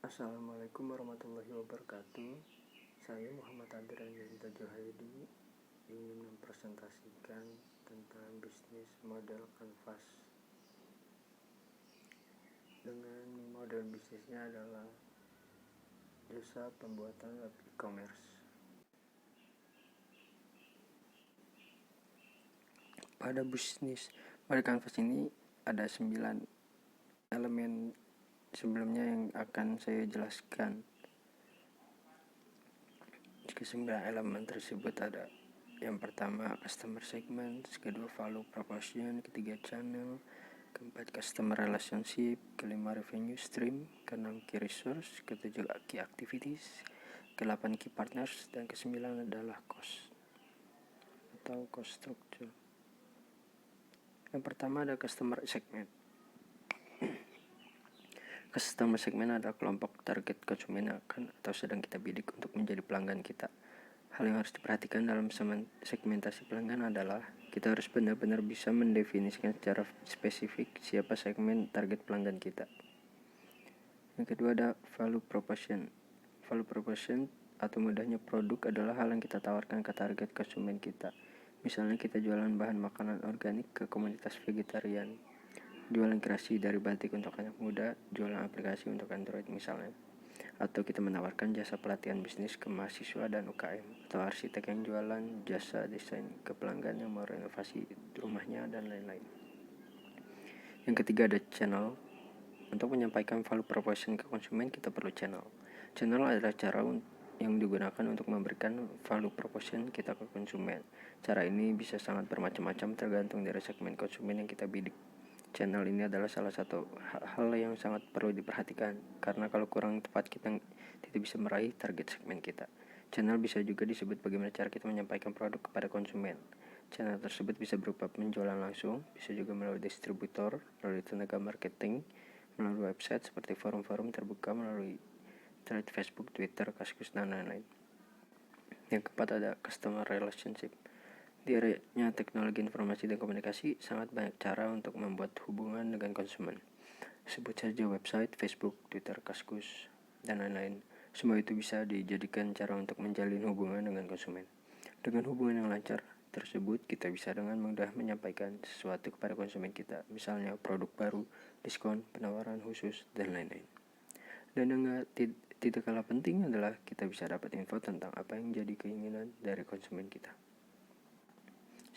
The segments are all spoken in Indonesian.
Assalamualaikum warahmatullahi wabarakatuh. Saya Muhammad Adrian Yanta Johaidi ingin mempresentasikan tentang bisnis model Canvas. Dengan model bisnisnya adalah jasa pembuatan web e-commerce. Pada bisnis model Canvas ini ada 9 elemen sebelumnya yang akan saya jelaskan. Kesembilan elemen tersebut ada: yang pertama customer segment, kedua value proposition, ketiga channel, keempat customer relationship, kelima revenue stream, keenam key resource, ketujuh key activities, kedelapan key partners, dan kesembilan adalah cost atau cost structure. Yang pertama ada customer segment. Customer segment adalah kelompok target konsumen yang akan atau sedang kita bidik untuk menjadi pelanggan kita. Hal yang harus diperhatikan dalam segmentasi pelanggan adalah kita harus benar-benar bisa mendefinisikan secara spesifik siapa segmen target pelanggan kita. Yang kedua ada value proposition. Value proposition atau mudahnya produk adalah hal yang kita tawarkan ke target konsumen kita. Misalnya kita jualan bahan makanan organik ke komunitas vegetarian, jualan kreasi dari batik untuk anak muda, jualan aplikasi untuk Android misalnya. Atau kita menawarkan jasa pelatihan bisnis ke mahasiswa dan UKM, atau arsitek yang jualan jasa desain ke pelanggan yang mau renovasi rumahnya, dan lain-lain. Yang ketiga ada channel. Untuk menyampaikan value proposition ke konsumen, kita perlu channel. Channel adalah cara yang digunakan untuk memberikan value proposition kita ke konsumen. Cara ini bisa sangat bermacam-macam tergantung dari segmen konsumen yang kita bidik. Channel ini adalah salah satu hal yang sangat perlu diperhatikan, karena kalau kurang tepat kita tidak bisa meraih target segmen kita. Channel bisa juga disebut bagaimana cara kita menyampaikan produk kepada konsumen. Channel tersebut bisa berupa penjualan langsung, bisa juga melalui distributor, melalui tenaga marketing, melalui website seperti forum-forum terbuka, melalui thread Facebook, Twitter, Kaskus, dan lain-lain. Yang keempat ada customer relationship. Di eranya teknologi informasi dan komunikasi, sangat banyak cara untuk membuat hubungan dengan konsumen. Sebut saja website, Facebook, Twitter, Kaskus, dan lain-lain. Semua itu bisa dijadikan cara untuk menjalin hubungan dengan konsumen. Dengan hubungan yang lancar tersebut, kita bisa dengan mudah menyampaikan sesuatu kepada konsumen kita, misalnya produk baru, diskon, penawaran khusus, dan lain-lain. Dan yang tidak kalah penting adalah kita bisa dapat info tentang apa yang jadi keinginan dari konsumen kita.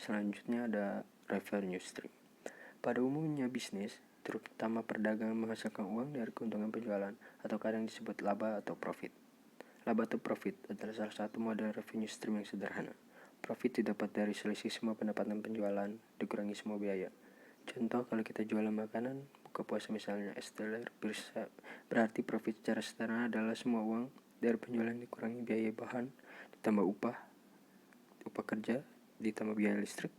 Selanjutnya ada revenue stream. Pada umumnya bisnis, terutama perdagangan, menghasilkan uang dari keuntungan penjualan, atau kadang disebut laba atau profit. Laba atau profit adalah salah satu model revenue stream yang sederhana. Profit didapat dari selisih semua pendapatan penjualan dikurangi semua biaya. Contoh, kalau kita jualan makanan buka puasa misalnya es teler, berarti profit secara sederhana adalah semua uang dari penjualan dikurangi biaya bahan, ditambah upah kerja, ditambah biaya listrik,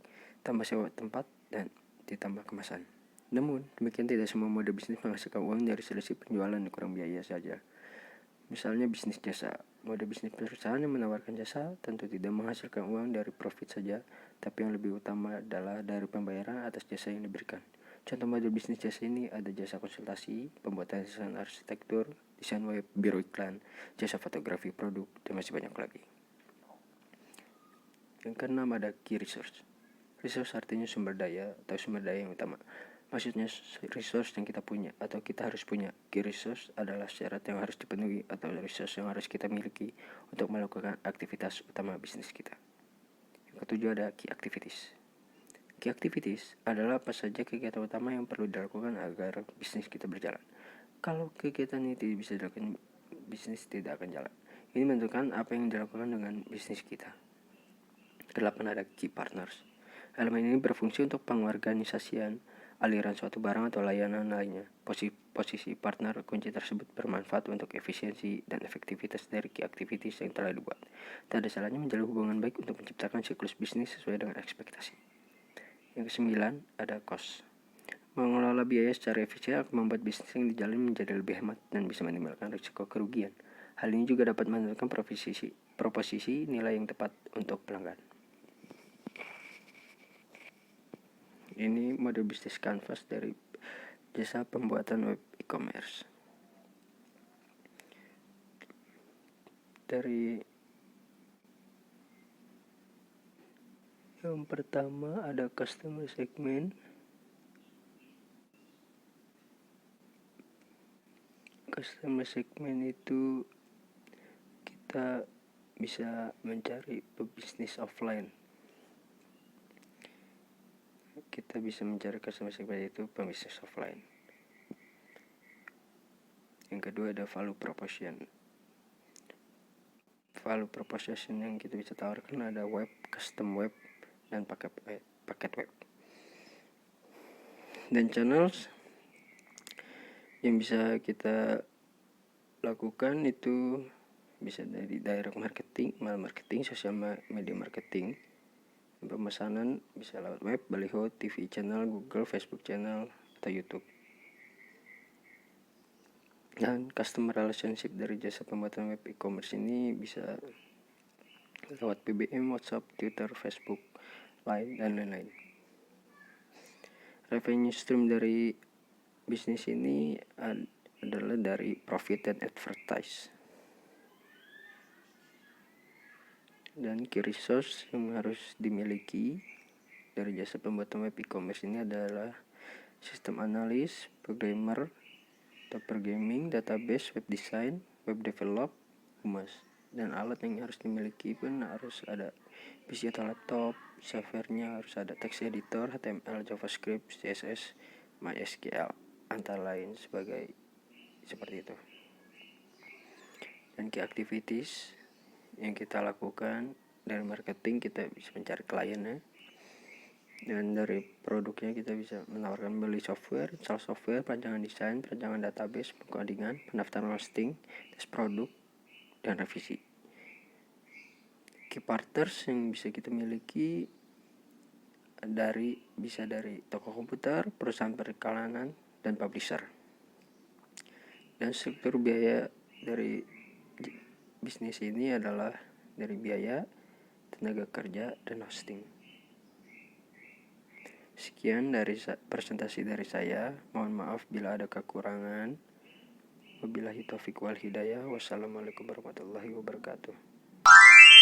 tambah sewa tempat, dan ditambah kemasan. Namun, demikian tidak semua mode bisnis menghasilkan uang dari selisih penjualan kurang biaya saja. Misalnya bisnis jasa. Mode bisnis perusahaan yang menawarkan jasa tentu tidak menghasilkan uang dari profit saja, tapi yang lebih utama adalah dari pembayaran atas jasa yang diberikan. Contoh mode bisnis jasa ini ada jasa konsultasi, pembuatan desain arsitektur, desain web, biro iklan, jasa fotografi produk, dan masih banyak lagi. Yang keenam ada key resource. Resource artinya sumber daya atau sumber daya yang utama. Maksudnya resource yang kita punya atau kita harus punya. Key resource adalah syarat yang harus dipenuhi atau resource yang harus kita miliki untuk melakukan aktivitas utama bisnis kita. Yang ketujuh ada key activities. Key activities adalah apa saja kegiatan utama yang perlu dilakukan agar bisnis kita berjalan. Kalau kegiatan ini tidak bisa dilakukan, bisnis tidak akan jalan. Ini menentukan apa yang dilakukan dengan bisnis kita. Kedelapan ada key partners. Elemen ini berfungsi untuk pengorganisasian aliran suatu barang atau layanan lainnya. Posisi partner kunci tersebut bermanfaat untuk efisiensi dan efektivitas dari key activities yang telah dibuat. Tak ada salahnya menjalin hubungan baik untuk menciptakan siklus bisnis sesuai dengan ekspektasi. Yang kesembilan ada cost. Mengelola biaya secara efisien akan membuat bisnis yang dijalin menjadi lebih hemat dan bisa menimbulkan risiko kerugian. Hal ini juga dapat menentukan proposisi nilai yang tepat untuk pelanggan. Ini model bisnis Canvas dari jasa pembuatan web e-commerce. Dari yang pertama ada customer segment. Customer segment itu kita bisa mencari pebisnis offline. Kita bisa mencari customer segment itu pebisnis offline. Yang kedua ada value proposition. Value proposition yang kita bisa tawarkan ada web, custom web, dan paket web. Dan channels yang bisa kita lakukan itu bisa dari direct marketing, email marketing, sosial media marketing. Pemesanan bisa lewat web, baliho, TV channel, Google, Facebook channel, atau YouTube. Dan customer relationship dari jasa pembuatan web e-commerce ini bisa lewat BBM, WhatsApp, Twitter, Facebook, Line, dan lain-lain. Revenue stream dari bisnis ini adalah dari profit dan advertise. Dan key resource yang harus dimiliki dari jasa pembuatan web e-commerce ini adalah sistem analis, programmer, programming, database, web design, web develop, humas. Dan alat yang harus dimiliki pun harus ada PC atau laptop, softwarenya harus ada text editor, HTML, JavaScript, CSS, MySQL, antara lain seperti itu. Dan key activities yang kita lakukan dari marketing, kita bisa mencari kliennya. Dan dari produknya kita bisa menawarkan beli software, install software, perancangan desain, perancangan database, pengkodingan, pendaftaran listing, tes produk, dan revisi. Key partners yang bisa kita miliki bisa dari toko komputer, perusahaan periklanan, dan publisher. Dan struktur biaya dari bisnis ini adalah dari biaya, tenaga kerja, dan hosting. Sekian dari presentasi dari saya. Mohon maaf bila ada kekurangan. Wabillahi taufiq wal hidayah. Wassalamualaikum warahmatullahi wabarakatuh.